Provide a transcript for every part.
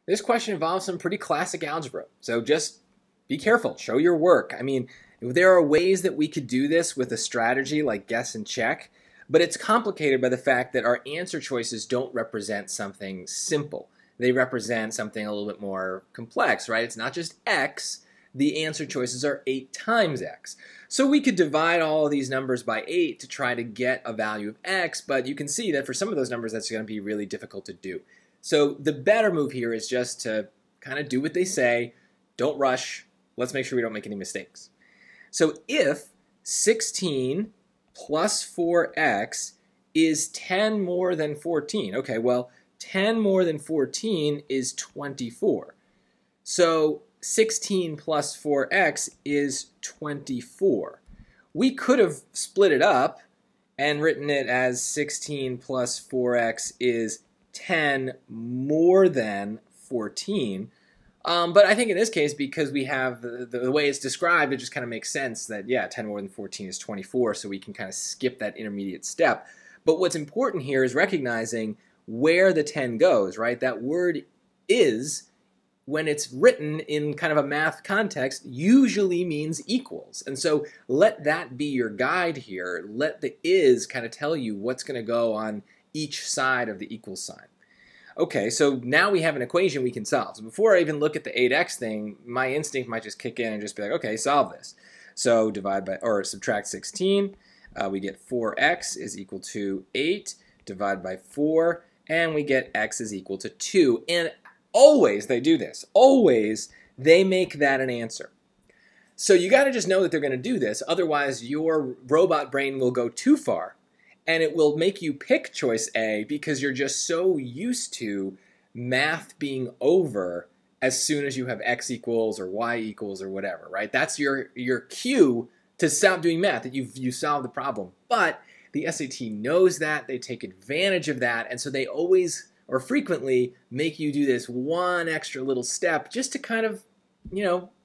This question involves some pretty classic algebra, so just be careful, show your work. I mean, there are ways that we could do this with a strategy like guess and check, but it's complicated by the fact that our answer choices don't represent something simple. They represent something a little bit more complex, right? It's not just x, the answer choices are 8 times x. So we could divide all of these numbers by 8 to try to get a value of x, but you can see that for some of those numbers that's going to be really difficult to do. So the better move here is just to kind of do what they say, don't rush, let's make sure we don't make any mistakes. So if 16 plus 4x is 10 more than 14, okay, well 10 more than 14 is 24. So 16 plus 4x is 24. We could have split it up and written it as 16 plus 4x is 10 more than 14. But I think in this case, because we have the way it's described, it just kind of makes sense that, yeah, 10 more than 14 is 24, so we can kind of skip that intermediate step. But what's important here is recognizing where the 10 goes, right? That word is, when it's written in kind of a math context, usually means equals. And so let that be your guide here. Let the is kind of tell you what's going to go on each side of the equal sign. Okay, so now we have an equation we can solve. So before I even look at the 8x thing, my instinct might just kick in and just be like, okay, solve this. So divide by, or subtract 16, we get 4x is equal to 8, divide by 4, and we get x is equal to 2. And always they do this. Always they make that an answer. So you got to just know that they're going to do this. Otherwise, your robot brain will go too far. And it will make you pick choice A because you're just so used to math being over as soon as you have x equals or y equals or whatever, right? That's your cue to stop doing math, that you solved the problem. But the SAT knows that, they take advantage of that, and so they always or frequently make you do this one extra little step just to kind of,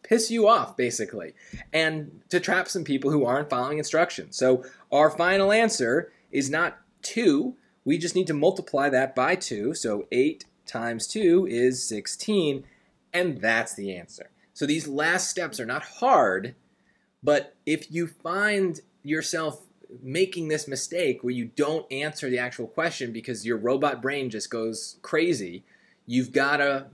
piss you off, basically, and to trap some people who aren't following instructions. So our final answer is not 2. We just need to multiply that by 2. So 8 times 2 is 16, and that's the answer. So these last steps are not hard, but if you find yourself making this mistake where you don't answer the actual question because your robot brain just goes crazy, you've got to,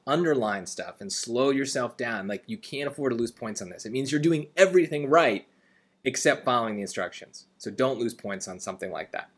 underline stuff and slow yourself down. Like, you can't afford to lose points on this. It means you're doing everything right except following the instructions. So don't lose points on something like that.